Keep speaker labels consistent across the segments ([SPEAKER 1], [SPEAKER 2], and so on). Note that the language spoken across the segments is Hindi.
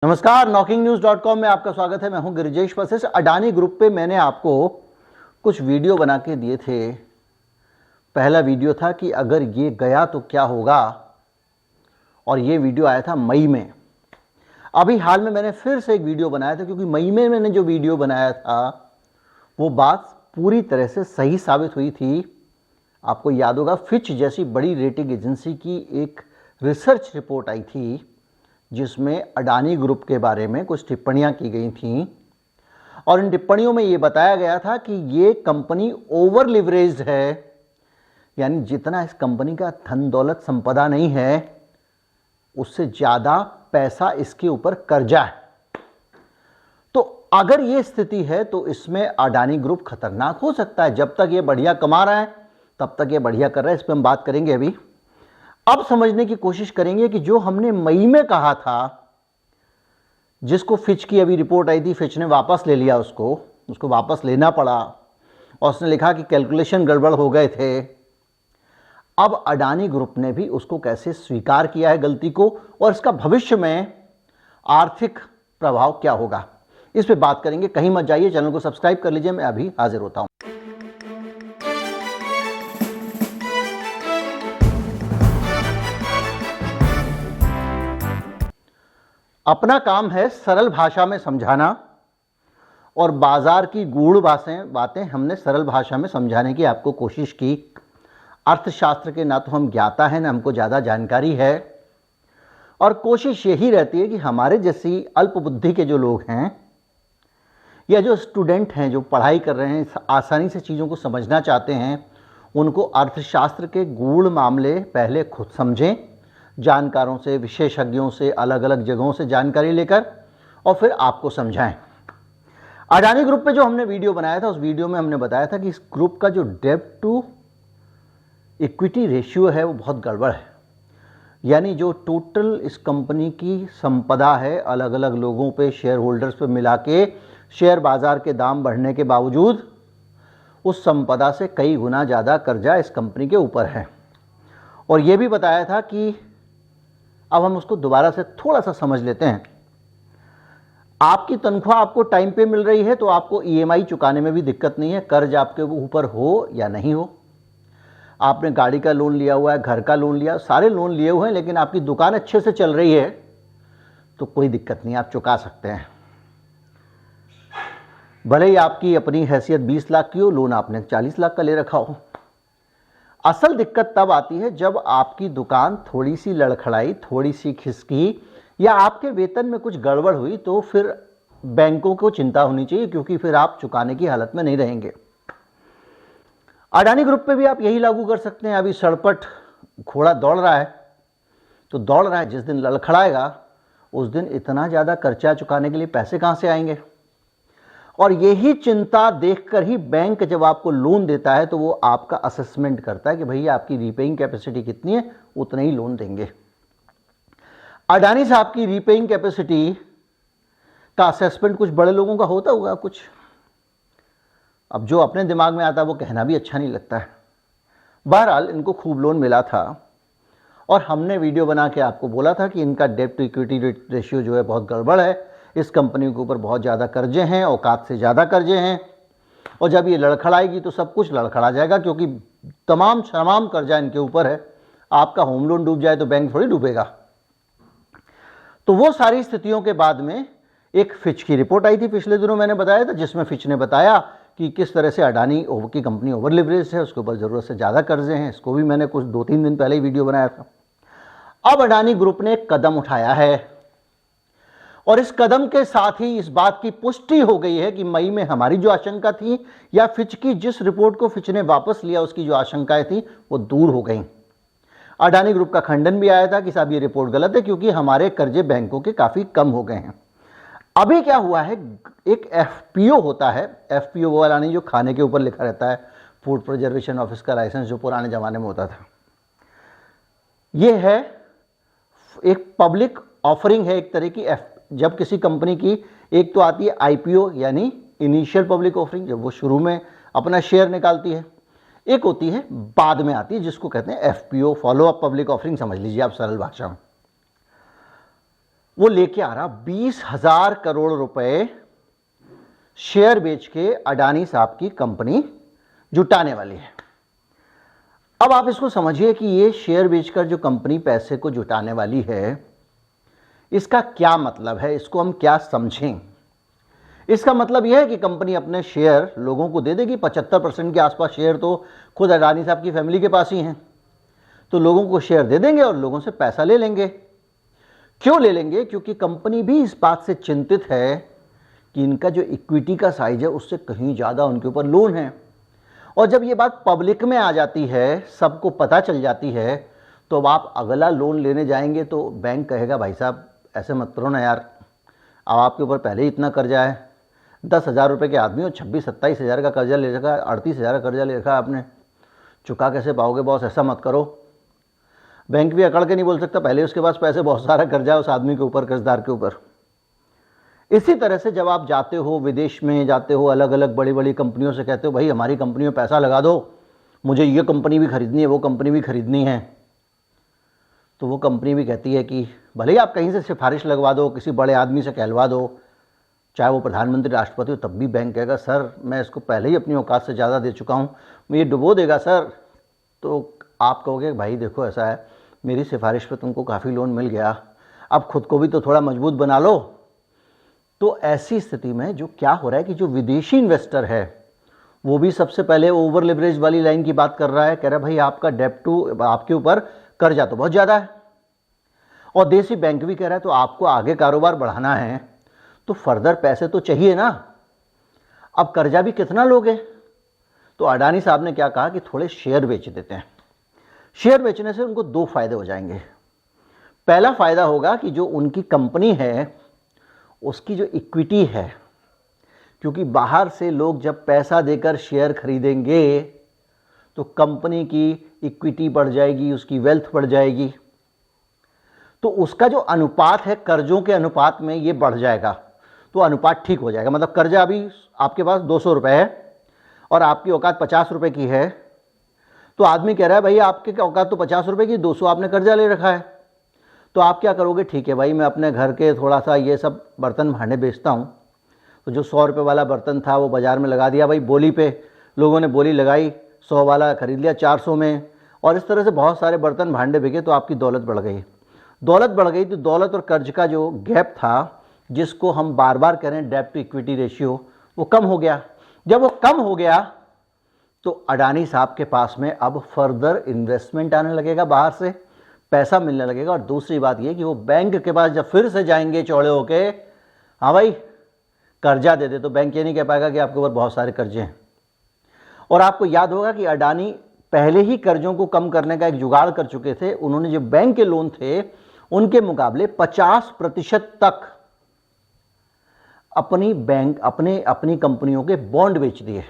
[SPEAKER 1] नमस्कार, knocking-news.com में आपका स्वागत है। मैं हूं गिरिजेश वशिष्ठ। अडानी ग्रुप पे मैंने आपको कुछ वीडियो बना के दिए थे। पहला वीडियो था कि अगर ये गया तो क्या होगा, और ये वीडियो आया था मई में। अभी हाल में मैंने फिर से एक वीडियो बनाया था, क्योंकि मई में मैंने जो वीडियो बनाया था वो बात पूरी तरह से सही साबित हुई थी। आपको याद होगा, फिच जैसी बड़ी रेटिंग एजेंसी की एक रिसर्च रिपोर्ट आई थी जिसमें अडानी ग्रुप के बारे में कुछ टिप्पणियां की गई थीं, और इन टिप्पणियों में ये बताया गया था कि ये कंपनी ओवर लिवरेज्ड है, यानी जितना इस कंपनी का धन दौलत संपदा नहीं है उससे ज़्यादा पैसा इसके ऊपर कर्जा है। तो अगर ये स्थिति है तो इसमें अडानी ग्रुप खतरनाक हो सकता है। जब तक ये बढ़िया कमा रहा है तब तक ये बढ़िया कर रहा है, इस पर हम बात करेंगे। अभी अब समझने की कोशिश करेंगे कि जो हमने मई में कहा था, जिसको फिच की अभी रिपोर्ट आई थी, फिच ने वापस ले लिया, उसको वापस लेना पड़ा और उसने लिखा कि कैलकुलेशन गड़बड़ हो गए थे। अब अडानी ग्रुप ने भी उसको कैसे स्वीकार किया है गलती को, और इसका भविष्य में आर्थिक प्रभाव क्या होगा, इस पे बात करेंगे। कहीं मत जाइए, चैनल को सब्सक्राइब कर लीजिए। मैं अभी हाजिर होता हूं। अपना काम है सरल भाषा में समझाना, और बाजार की गूढ़ बातें हमने सरल भाषा में समझाने की आपको कोशिश की। अर्थशास्त्र के ना तो हम ज्ञाता हैं, ना हमको ज़्यादा जानकारी है, और कोशिश यही रहती है कि हमारे जैसी अल्प बुद्धि के जो लोग हैं या जो स्टूडेंट हैं, जो पढ़ाई कर रहे हैं, आसानी से चीज़ों को समझना चाहते हैं, उनको अर्थशास्त्र के गूढ़ मामले पहले खुद समझें, जानकारों से, विशेषज्ञों से, अलग अलग जगहों से जानकारी लेकर, और फिर आपको समझाएं। अडानी ग्रुप पे जो हमने वीडियो बनाया था, उस वीडियो में हमने बताया था कि इस ग्रुप का जो डेब्ट टू इक्विटी रेशियो है वो बहुत गड़बड़ है। यानी जो टोटल इस कंपनी की संपदा है, अलग अलग लोगों पे, शेयर होल्डर्स पे मिला के, शेयर बाजार के दाम बढ़ने के बावजूद उस संपदा से कई गुना ज़्यादा कर्जा इस कंपनी के ऊपर है। और ये भी बताया था कि अब हम उसको दोबारा से थोड़ा सा समझ लेते हैं। आपकी तनख्वाह आपको टाइम पे मिल रही है तो आपको ईएमआई चुकाने में भी दिक्कत नहीं है, कर्ज आपके ऊपर हो या नहीं हो। आपने गाड़ी का लोन लिया हुआ है, घर का लोन लिया, सारे लोन लिए हुए हैं, लेकिन आपकी दुकान अच्छे से चल रही है तो कोई दिक्कत नहीं, आप चुका सकते हैं। भले ही आपकी अपनी हैसियत 20 लाख की हो, लोन आपने 40 लाख का ले रखा हो। असल दिक्कत तब आती है जब आपकी दुकान थोड़ी सी लड़खड़ाई, थोड़ी सी खिसकी, या आपके वेतन में कुछ गड़बड़ हुई, तो फिर बैंकों को चिंता होनी चाहिए, क्योंकि फिर आप चुकाने की हालत में नहीं रहेंगे। अडानी ग्रुप पे भी आप यही लागू कर सकते हैं। अभी सड़पट घोड़ा दौड़ रहा है तो दौड़ रहा है, जिस दिन लड़खड़ाएगा उस दिन इतना ज़्यादा कर्जा चुकाने के लिए पैसे कहाँ से आएंगे। और यही चिंता देखकर ही बैंक जब आपको लोन देता है तो वो आपका असेसमेंट करता है कि भैया आपकी रीपेइंग कैपेसिटी कितनी है, उतने ही लोन देंगे। अडानी साहब की रीपेइंग कैपेसिटी का असेसमेंट कुछ बड़े लोगों का होता होगा कुछ। अब जो अपने दिमाग में आता है वो कहना भी अच्छा नहीं लगता है। बहरहाल इनको खूब लोन मिला था, और हमने वीडियो बना के आपको बोला था कि इनका डेब्ट टू इक्विटी रेशियो जो है बहुत गड़बड़ है, इस कंपनी के ऊपर बहुत ज़्यादा कर्जे हैं, औकात से ज़्यादा कर्जे हैं, और जब ये लड़खड़ाएगी तो सब कुछ लड़खड़ा जाएगा, क्योंकि तमाम कर्जा इनके ऊपर है। आपका होम लोन डूब जाए तो बैंक थोड़ी डूबेगा। तो वो सारी स्थितियों के बाद में एक फिच की रिपोर्ट आई थी, पिछले दिनों मैंने बताया था, जिसमें फिच ने बताया कि किस तरह से अडानी की कंपनी ओवर लिवरेज है, उसके ऊपर ज़रूरत से ज़्यादा कर्जे हैं। इसको भी मैंने कुछ 2-3 दिन पहले ही वीडियो बनाया था। अब अडानी ग्रुप ने एक कदम उठाया है, और इस कदम के साथ ही इस बात की पुष्टि हो गई है कि मई में हमारी जो आशंका थी, या फिच की जिस रिपोर्ट को फिच ने वापस लिया उसकी जो आशंकाएं थी वो दूर हो गई। अडानी ग्रुप का खंडन भी आया था कि साहब ये रिपोर्ट गलत है, क्योंकि हमारे कर्जे बैंकों के काफ़ी कम हो गए हैं। अभी क्या हुआ है, एक एफपीओ होता है, एफपीओ वाला नहीं जो खाने के ऊपर लिखा रहता है, फूड प्रिजर्वेशन ऑफिस का लाइसेंस, जो पुराने ज़माने में होता था। ये है एक पब्लिक ऑफरिंग है, एक तरह की। जब किसी कंपनी की, एक तो आती है आईपीओ यानी इनिशियल पब्लिक ऑफरिंग, जब वो शुरू में अपना शेयर निकालती है, एक होती है बाद में आती है जिसको कहते हैं FPO, follow up public offering, समझ लीजिए आप सरल भाषा में। वो लेके आ रहा 20,000 करोड़ रुपए शेयर बेच के अडानी साहब की कंपनी जुटाने वाली है। अब आप इसको समझिए कि ये शेयर बेचकर जो कंपनी पैसे को जुटाने वाली है, इसका क्या मतलब है, इसको हम क्या समझें। इसका मतलब यह है कि कंपनी अपने शेयर लोगों को दे देगी। 75% के आसपास शेयर तो खुद अडानी साहब की फैमिली के पास ही हैं। तो लोगों को शेयर दे देंगे और लोगों से पैसा ले लेंगे। क्यों ले लेंगे? क्योंकि कंपनी भी इस बात से चिंतित है कि इनका जो इक्विटी का साइज है उससे कहीं ज़्यादा उनके ऊपर लोन है। और जब ये बात पब्लिक में आ जाती है, सबको पता चल जाती है, तो अब आप अगला लोन लेने जाएंगे तो बैंक कहेगा भाई साहब ऐसे मत करो ना यार, अब आपके ऊपर पहले ही इतना कर्जा है। 10,000 रुपये के आदमी हो, 26-27 हज़ार का कर्जा ले रखा है, 38 हज़ार का कर्जा ले रखा है आपने, चुका कैसे पाओगे बॉस, ऐसा मत करो। बैंक भी अकड़ के नहीं बोल सकता, पहले उसके पास पैसे बहुत सारा कर्जा है उस आदमी के ऊपर, कर्जदार के ऊपर। इसी तरह से जब आप जाते हो, विदेश में जाते हो, अलग अलग बड़ी बड़ी कंपनियों से कहते हो भाई हमारी कंपनी में पैसा लगा दो, मुझे ये कंपनी भी खरीदनी है, वो कंपनी भी खरीदनी है, तो वो कंपनी भी कहती है कि भले ही आप कहीं से सिफारिश लगवा दो, किसी बड़े आदमी से कहलवा दो, चाहे वो प्रधानमंत्री राष्ट्रपति हो, तब भी बैंक कहेगा सर मैं इसको पहले ही अपनी औकात से ज़्यादा दे चुका हूँ, मैं ये डुबो देगा सर। तो आप कहोगे भाई देखो ऐसा है, मेरी सिफारिश पे तुमको काफ़ी लोन मिल गया, अब खुद को भी तो थोड़ा मजबूत बना लो। तो ऐसी स्थिति में जो क्या हो रहा है कि जो विदेशी इन्वेस्टर है वो भी सबसे पहले ओवर लिवरेज वाली लाइन की बात कर रहा है, कह रहा है भाई आपका डेप्ट टू, आपके ऊपर कर्जा तो बहुत ज़्यादा है। और देसी बैंक भी कह रहा है तो आपको आगे कारोबार बढ़ाना है तो फर्दर पैसे तो चाहिए ना, अब कर्जा भी कितना लोगे। तो अडानी साहब ने क्या कहा कि थोड़े शेयर बेच देते हैं। शेयर बेचने से उनको दो फायदे हो जाएंगे। पहला फायदा होगा कि जो उनकी कंपनी है उसकी जो इक्विटी है, क्योंकि बाहर से लोग जब पैसा देकर शेयर खरीदेंगे तो कंपनी की इक्विटी बढ़ जाएगी, उसकी वेल्थ बढ़ जाएगी, तो उसका जो अनुपात है कर्जों के अनुपात में ये बढ़ जाएगा, तो अनुपात ठीक हो जाएगा। मतलब कर्जा अभी आपके पास 200 रुपये है और आपकी औकात 50 रुपये की है, तो आदमी कह रहा है भाई आपकी औकात तो 50 रुपये की, 200 आपने कर्जा ले रखा है, तो आप क्या करोगे, ठीक है भाई मैं अपने घर के थोड़ा सा ये सब बर्तन भांडे बेचता हूँ, तो जो 100 रुपये वाला बर्तन था वो बाज़ार में लगा दिया भाई बोली पे, लोगों ने बोली लगाई, 100 वाला खरीद लिया 400 में, और इस तरह से बहुत सारे बर्तन भांडे बिके, तो आपकी दौलत बढ़ गई। दौलत बढ़ गई तो दौलत और कर्ज का जो गैप था, जिसको हम बार बार कह रहे हैं डेब्ट टू इक्विटी रेशियो, वो कम हो गया। जब वो कम हो गया तो अडानी साहब के पास में अब फर्दर इन्वेस्टमेंट आने लगेगा, बाहर से पैसा मिलने लगेगा। और दूसरी बात ये कि वो बैंक के पास जब फिर से जाएंगे चौड़े होके, हाँ भाई कर्जा दे दे, तो बैंक ये नहीं कह पाएगा कि आपके ऊपर बहुत सारे कर्जे हैं। और आपको याद होगा कि अडानी पहले ही कर्जों को कम करने का एक जुगाड़ कर चुके थे। उन्होंने जो बैंक के लोन थे उनके मुकाबले 50% तक अपनी कंपनियों के बॉन्ड बेच दिए।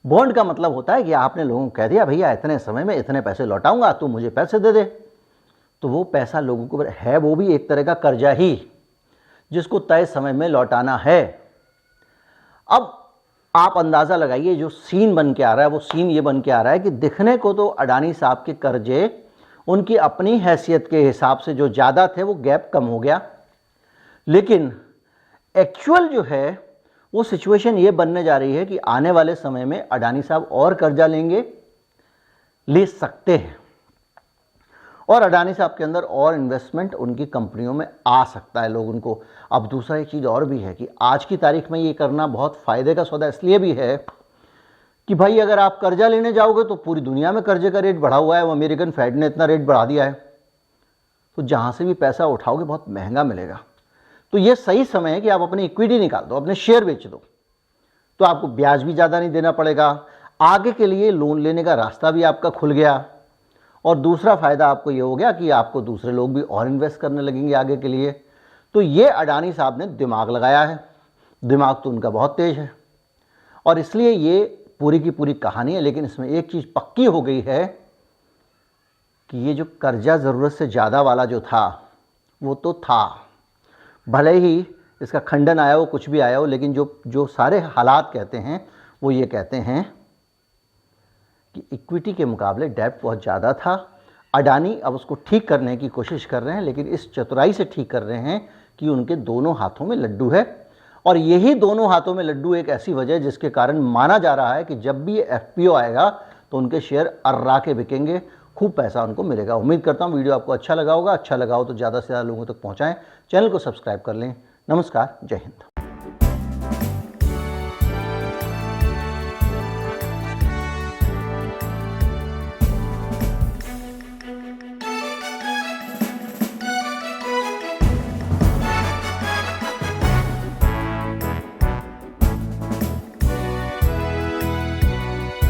[SPEAKER 1] बॉन्ड का मतलब होता है कि आपने लोगों को कह दिया भैया इतने समय में इतने पैसे लौटाऊंगा, तो मुझे पैसे दे दे, तो वो पैसा लोगों को है, वो भी एक तरह का कर्जा ही जिसको तय समय में लौटाना है। अब आप अंदाज़ा लगाइए जो सीन बन के आ रहा है, वो सीन ये बन के आ रहा है कि दिखने को तो अडानी साहब के कर्जे उनकी अपनी हैसियत के हिसाब से जो ज़्यादा थे वो गैप कम हो गया, लेकिन एक्चुअल जो है वो सिचुएशन ये बनने जा रही है कि आने वाले समय में अडानी साहब और कर्जा ले सकते हैं, और अडानी साहब के अंदर और इन्वेस्टमेंट उनकी कंपनियों में आ सकता है लोग उनको। अब दूसरा एक चीज़ और भी है कि आज की तारीख में ये करना बहुत फ़ायदे का सौदा इसलिए भी है कि भाई अगर आप कर्जा लेने जाओगे तो पूरी दुनिया में कर्जे का रेट बढ़ा हुआ है, वो अमेरिकन फेड ने इतना रेट बढ़ा दिया है, तो जहाँ से भी पैसा उठाओगे बहुत महंगा मिलेगा। तो ये सही समय है कि आप अपनी इक्विटी निकाल दो, अपने शेयर बेच दो, तो आपको ब्याज भी ज़्यादा नहीं देना पड़ेगा, आगे के लिए लोन लेने का रास्ता भी आपका खुल गया, और दूसरा फ़ायदा आपको ये हो गया कि आपको दूसरे लोग भी और इन्वेस्ट करने लगेंगे आगे के लिए। तो ये अडानी साहब ने दिमाग लगाया है, दिमाग तो उनका बहुत तेज है, और इसलिए ये पूरी की पूरी कहानी है। लेकिन इसमें एक चीज़ पक्की हो गई है कि ये जो कर्जा ज़रूरत से ज़्यादा वाला जो था वो तो था, भले ही इसका खंडन आया हो, कुछ भी आया हो, लेकिन जो सारे हालात कहते हैं वो ये कहते हैं कि इक्विटी के मुकाबले डेब्ट बहुत ज़्यादा था। अडानी अब उसको ठीक करने की कोशिश कर रहे हैं, लेकिन इस चतुराई से ठीक कर रहे हैं कि उनके दोनों हाथों में लड्डू है। और यही दोनों हाथों में लड्डू एक ऐसी वजह जिसके कारण माना जा रहा है कि जब भी ये FPO आएगा तो उनके शेयर अर्रा के बिकेंगे, खूब पैसा उनको मिलेगा। उम्मीद करता हूँ वीडियो आपको अच्छा लगा होगा। अच्छा लगा हो तो ज़्यादा से ज़्यादा लोगों तक पहुँचाएँ, चैनल को सब्सक्राइब कर लें। नमस्कार, जय हिंद।